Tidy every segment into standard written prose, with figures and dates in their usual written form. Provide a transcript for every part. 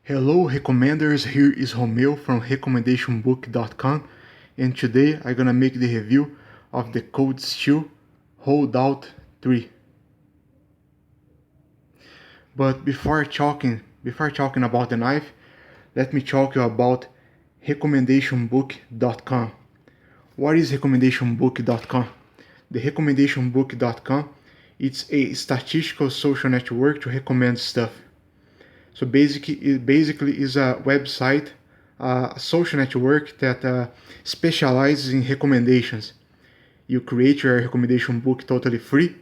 Hello recommenders, here is Romeo from recommendationbook.com, and today I'm gonna make the review of the Cold Steel Holdout 3. But before talking about the knife, let me talk you about recommendationbook.com. What is recommendationbook.com? The recommendationbook.com it's a statistical social network to recommend stuff. So basically is a website, a social network that specializes in recommendations. You create your recommendation book totally free,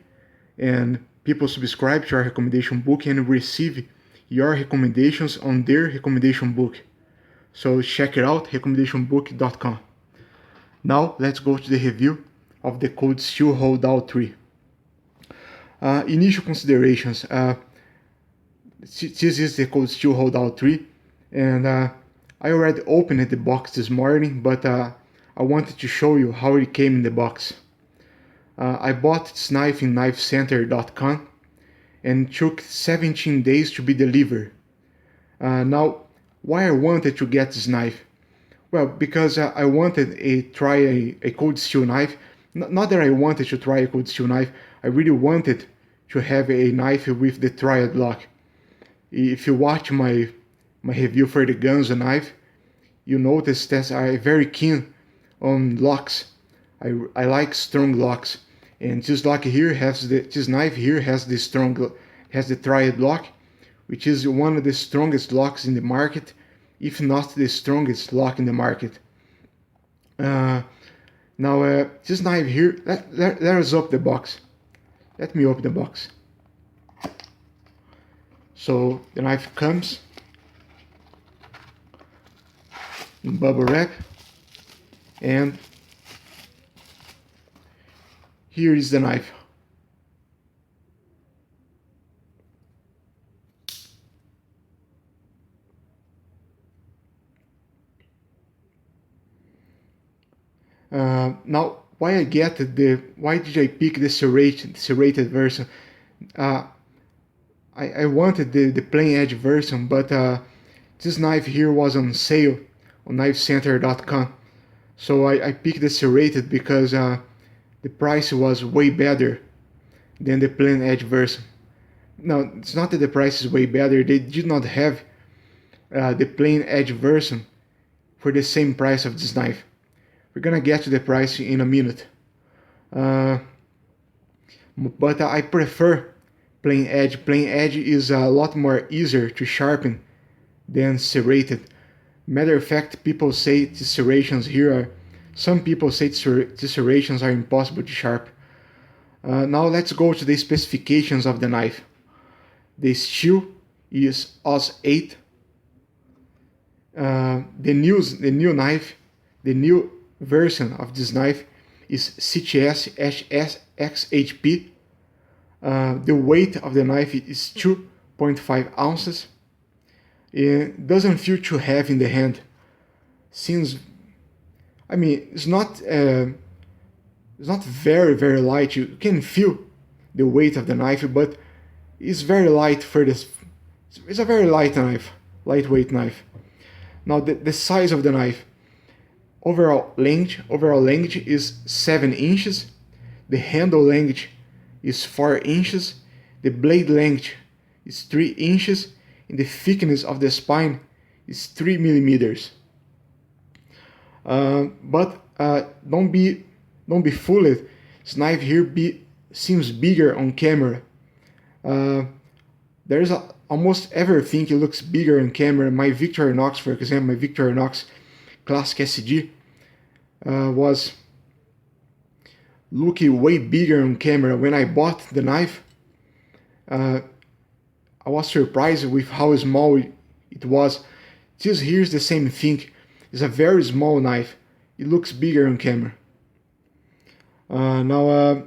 and people subscribe to your recommendation book and receive your recommendations on their recommendation book. So check it out, recommendationbook.com. Now let's go to the review of the Cold Steel Holdout 3. Initial considerations. This is the Cold Steel Holdout 3, and I already opened the box this morning, but I wanted to show you how it came in the box. I bought this knife in knifecenter.com and it took 17 days to be delivered. Now, why I wanted to get this knife? Well, because I wanted to try a cold steel knife. Not that I wanted to try a cold steel knife, I really wanted to have a knife with the triad lock. If you watch my review for the Gunzo knife, you notice that I'm very keen on locks. I like strong locks, and this lock here this knife here has the triad lock, which is one of the strongest locks in the market, if not the strongest lock in the market. Now this knife here, let us open the box. Let me open the box. So the knife comes in bubble wrap, and here is the knife. Now, why did I pick the serrated version? I wanted the plain edge version, but this knife here was on sale on knifecenter.com. So I picked the serrated because the price was way better than the plain edge version. No, it's not that the price is way better. They did not have the plain edge version for the same price of this knife. We're gonna get to the price in a minute. But I prefer plain edge. Plain edge is a lot more easier to sharpen than serrated. Matter of fact, people say the serrations here are, some people say the serrations are impossible to sharpen. Now let's go to the specifications of the knife. The steel is Aus 8. The new version of this knife is CTS XHP. The weight of the knife is 2.5 ounces. It doesn't feel too heavy in the hand. It's not very light. You can feel the weight of the knife, but it's very light for this. It's a very light knife, lightweight knife. Now the size of the knife. Overall length is 7 inches. The handle length is 4 inches. The blade length is 3 inches. And the thickness of the spine is 3 millimeters. But don't be fooled. This knife here seems bigger on camera. There's almost everything it looks bigger on camera. My Victorinox, for example, my Victorinox Classic SG was looking way bigger on camera. When I bought the knife, I was surprised with how small it was. This here is the same thing. It's a very small knife. It looks bigger on camera. Now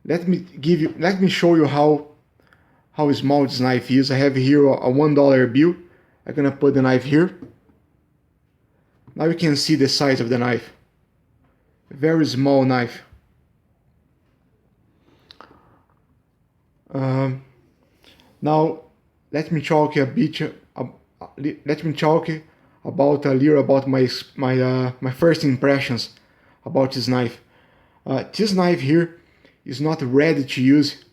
let me show you how small this knife is. I have here a $1 bill. I'm gonna put the knife here. Now you can see the size of the knife. Very small knife. Now let me talk a bit let me talk about a little about my first impressions about this knife. This knife here is not ready to use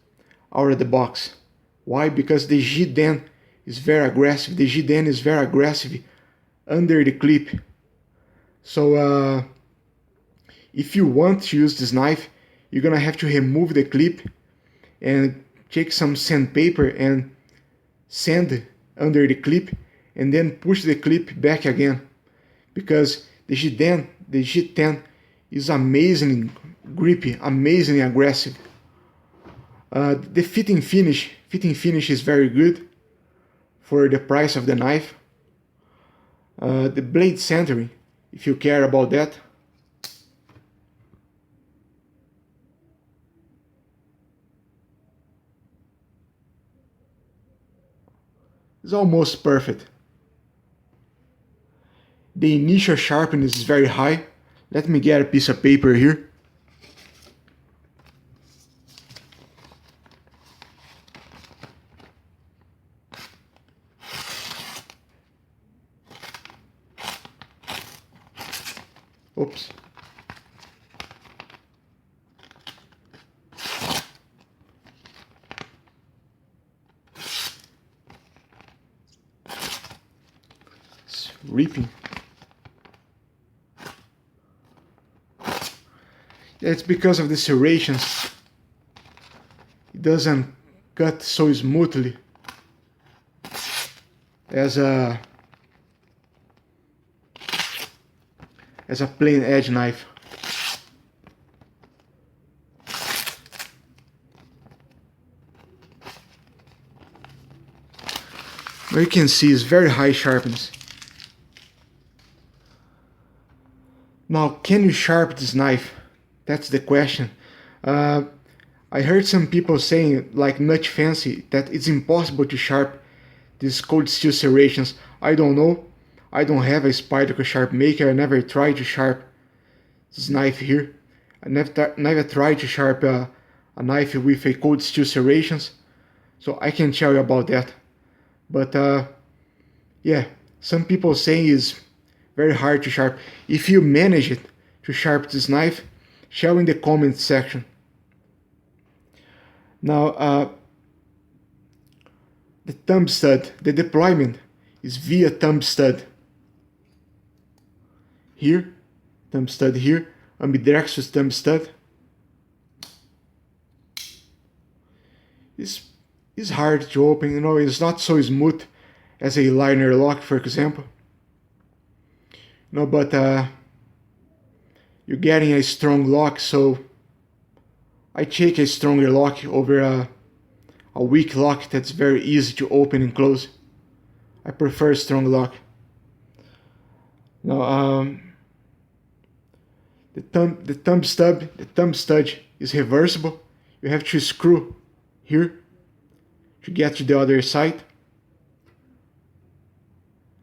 out of the box. Why? Because the G10 is very aggressive. The G10 is very aggressive under the clip. So if you want to use this knife, you're gonna have to remove the clip and take some sandpaper and sand under the clip and then push the clip back again, because the G10 is amazingly grippy, amazingly aggressive. The fitting finish is very good for the price of the knife. The blade centering, if you care about that. It's almost perfect. The initial sharpness is very high. Let me get a piece of paper here. Oops. It's ripping. It's because of the serrations. It doesn't cut so smoothly as a plain edge knife. Now you can see it's very high sharpness. Now, can you sharpen this knife? That's the question. I heard some people saying, like Nut Fancy, that it's impossible to sharpen these cold steel serrations. I don't know. I don't have a Spyderco sharp maker. I never tried to sharpen this knife here. I never tried to sharpen a knife with a cold steel serrations, so I can tell you about that. But yeah, some people saying it's very hard to sharpen. If you manage it to sharpen this knife, share in the comments section. Now, the thumb stud, the deployment is via thumb stud. Here, thumb stud here, ambidextrous thumb stud. It's hard to open, you know, it's not so smooth as a liner lock, for example. No, but you're getting a strong lock, so I take a stronger lock over a weak lock that's very easy to open and close. I prefer a strong lock. Now, the thumb stud is reversible. You have to screw here to get to the other side.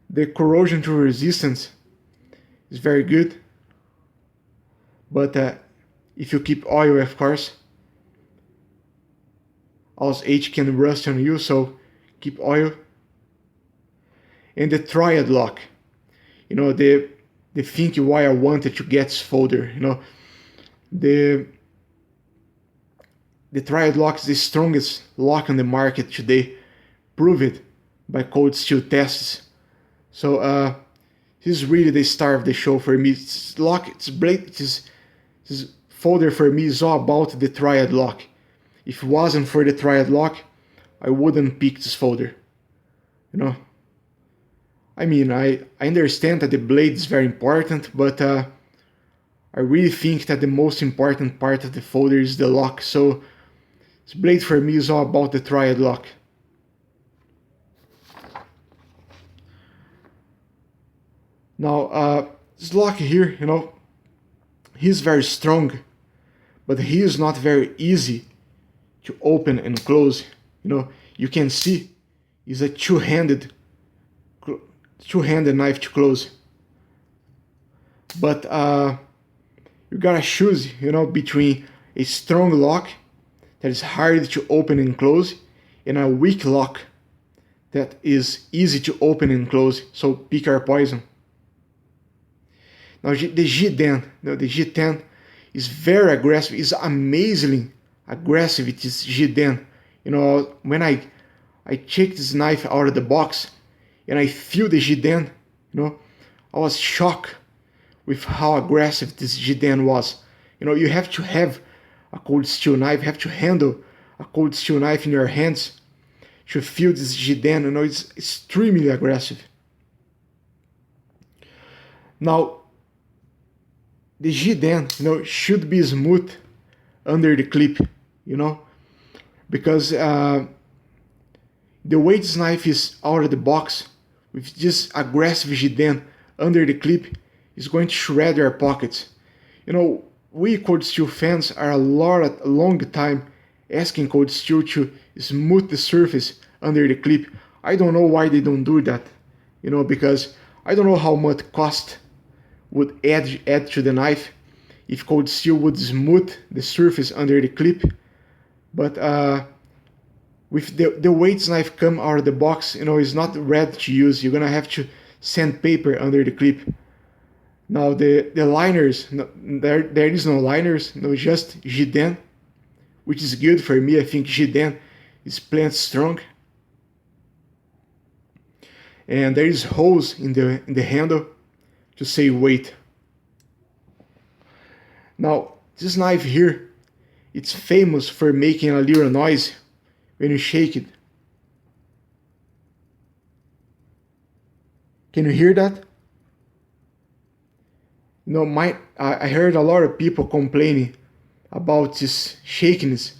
The corrosion to resistance is very good, but if you keep oil, of course, also H can rust on you, so keep oil. And the triad lock, you know, the thing why I wanted to get this folder, you know, the triad lock is the strongest lock on the market today, proved by cold steel tests. So this is really the star of the show for me. This lock, this folder for me is all about the triad lock. If it wasn't for the triad lock, I wouldn't pick this folder. You know, I mean, I understand that the blade is very important, but I really think that the most important part of the folder is the lock. So this blade for me is all about the triad lock. Now, this lock here, you know, he's very strong, but he is not very easy to open and close. You know, you can see it's a two-handed knife to close. But you gotta choose, you know, between a strong lock that is hard to open and close and a weak lock that is easy to open and close, so pick your poison. Now the G10, the G10 is very aggressive, is amazingly aggressive. It is G10. When I check this knife out of the box and I feel the G10, I was shocked with how aggressive this G10 was. You have to have a cold steel knife, you have to handle a cold steel knife in your hands to feel this G10. It's extremely aggressive. Now, the G10, should be smooth under the clip, because the way this knife is out of the box with this aggressive G10 under the clip is going to shred your pockets. We cold steel fans are a long time asking cold steel to smooth the surface under the clip. I don't know why they don't do that, because I don't know how much cost would add to the knife if cold steel would smooth the surface under the clip. But with the way this knife come out of the box, it's not ready to use. You're gonna have to sandpaper under the clip. Now the liners, there is no liners, just G10, which is good for me. I think G10 is plant strong. And there is holes in the handle to save weight. Now this knife here, it's famous for making a little noise when you shake it. Can you hear that? I heard a lot of people complaining about this shakiness,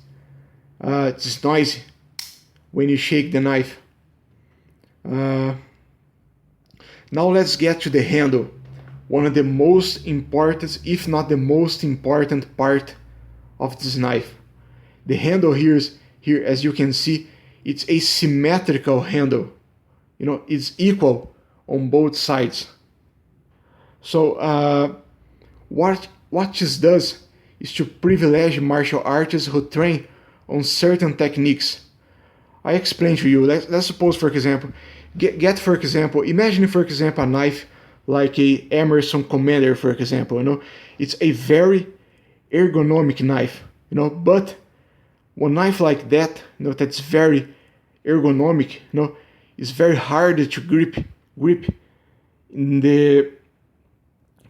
this noise when you shake the knife. Now let's get to the handle. One of the most important, if not the most important part of this knife. The handle here, as you can see, it's a symmetrical handle. It's equal on both sides. So what this does is to privilege martial artists who train on certain techniques. I explain to you. Let's suppose, for example, imagine for example a knife like a Emerson Commander, for example. It's a very ergonomic knife. But one knife like that, that's very ergonomic, is very hard to grip in the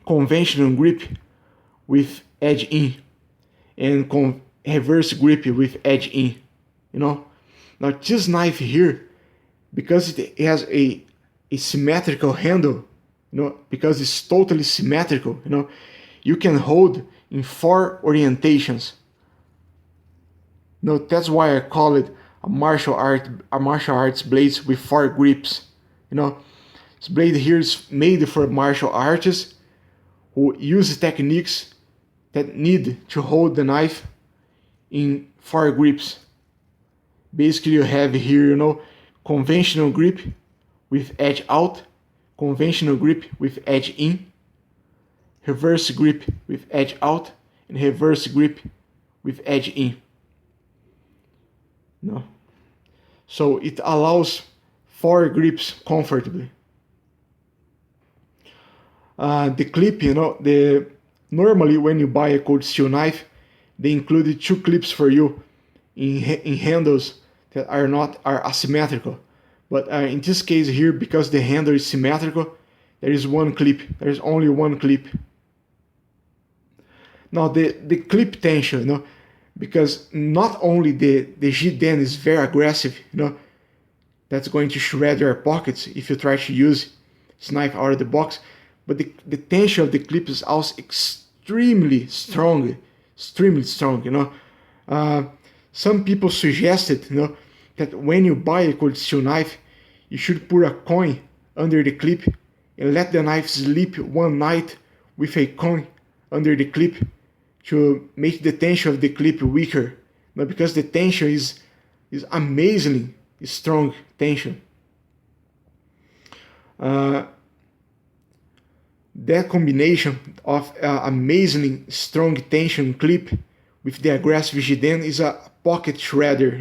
conventional grip with edge in and reverse grip with edge in. Now this knife here, because it has a symmetrical handle, because it's totally symmetrical, you can hold in 4 orientations. That's why I call it a martial arts blades with 4 grips. This blade here is made for martial artists who use techniques that need to hold the knife in 4 grips. Basically, you have here, conventional grip with edge out, conventional grip with edge in, reverse grip with edge out, and reverse grip with edge in. So it allows 4 grips comfortably. The clip, normally when you buy a cold steel knife, they included 2 clips for you in handles that are asymmetrical. But in this case here, because the handle is symmetrical, there is 1 clip. There is only 1 clip. Now the clip tension, because not only the G10 is very aggressive, that's going to shred your pockets if you try to use this knife out of the box, but the tension of the clip is also extremely strong. Some people suggested, that when you buy a cold steel knife, you should put a coin under the clip and let the knife sleep one night with a coin under the clip to make the tension of the clip weaker. Because the tension is amazingly strong tension. That combination of amazingly strong tension clip with the aggressive G10 is a pocket shredder,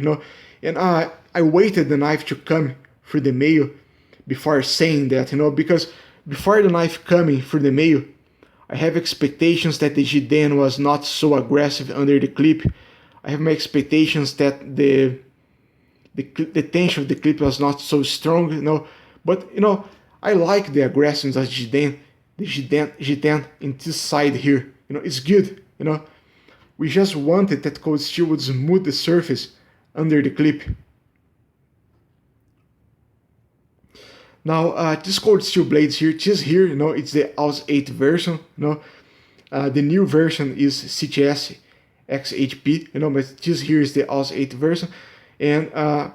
And I waited the knife to come through the mail before saying that, because before the knife coming through the mail, I have expectations that the G10 was not so aggressive under the clip. I have my expectations that the tension of the clip was not so strong, but I like the aggressiveness of G10, the G10 in this side here. It's good. We just wanted that cold steel would smooth the surface under the clip. Now, this cold steel blades here, it's the AUS 8 version. The new version is CTS XHP, but this here is the AUS 8 version. And I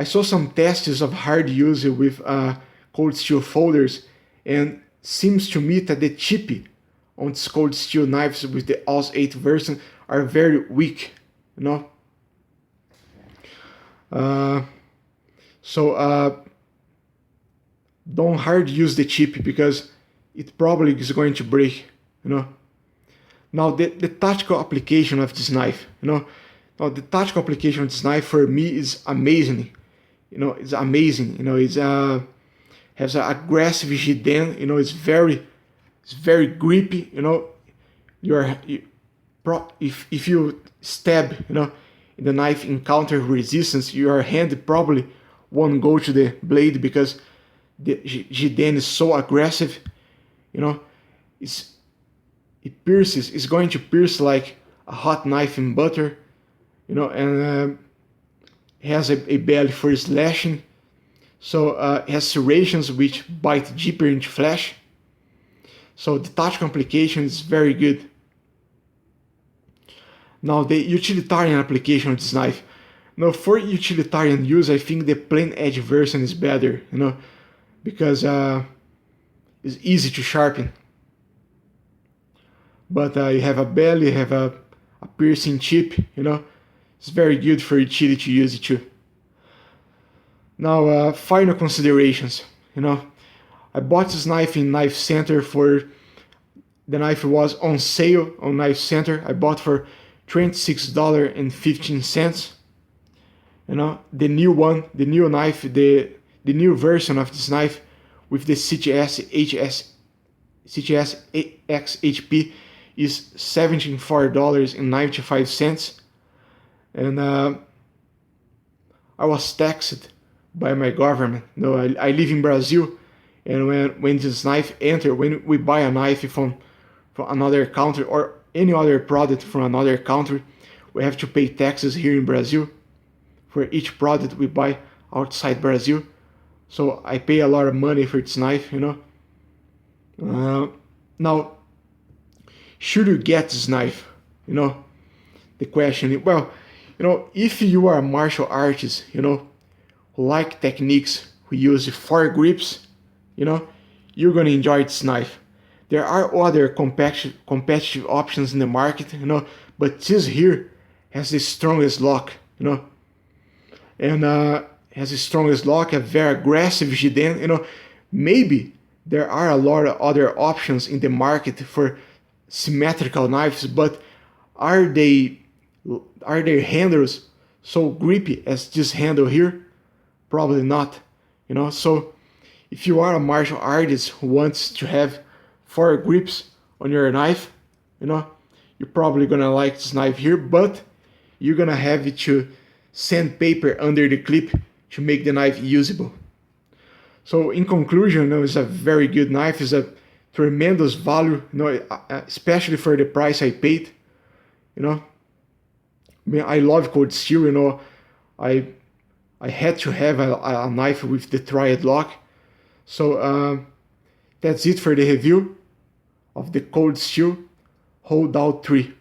saw some tests of hard use with cold steel folders, and seems to me that the chip on these cold steel knives with the AUS 8 version are very weak, don't hard use the chip because it probably is going to break, Now the tactical application of this knife, now the tactical application of this knife for me is amazing, it's amazing, it's has an aggressive G10, it's very grippy, if you stab, the knife encounter resistance, your hand probably won't go to the blade because the G10 is so aggressive, it's going to pierce like a hot knife in butter, and has a belly for slashing, so it has serrations which bite deeper into flesh, so the tactical application is very good. Now the utilitarian application of this knife. Now for utilitarian use, I think the plain edge version is better, because it's easy to sharpen. But you have a belly, you have a piercing chip, it's very good for utility use too. Now final considerations, I bought this knife in Knife Center the knife was on sale on Knife Center. I bought for $26.15. The new knife, the new version of this knife with the CTS XHP is $74.95. And I was taxed by my government. I live in Brazil, and when this knife when we buy a knife from another country or any other product from another country, we have to pay taxes here in Brazil for each product we buy outside Brazil. So I pay a lot of money for this knife, Now, should you get this knife? The question, well, if you are a martial artist, who like techniques, who use 4 grips, you're gonna enjoy this knife. There are other competitive options in the market, but this here has the strongest lock, and has the strongest lock, a very aggressive G10, Maybe there are a lot of other options in the market for symmetrical knives, but are their handles so grippy as this handle here? Probably not, So if you are a martial artist who wants to have 4 grips on your knife, you're probably gonna like this knife here, but you're gonna have to sandpaper under the clip to make the knife usable. So in conclusion, it's a very good knife. It's a tremendous value, especially for the price I paid. I love cold steel. I had to have a knife with the triad lock. So that's it for the review of the cold steel Holdout 3.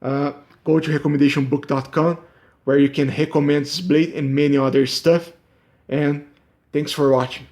Go to recommendationbook.com where you can recommend this blade and many other stuff. And thanks for watching.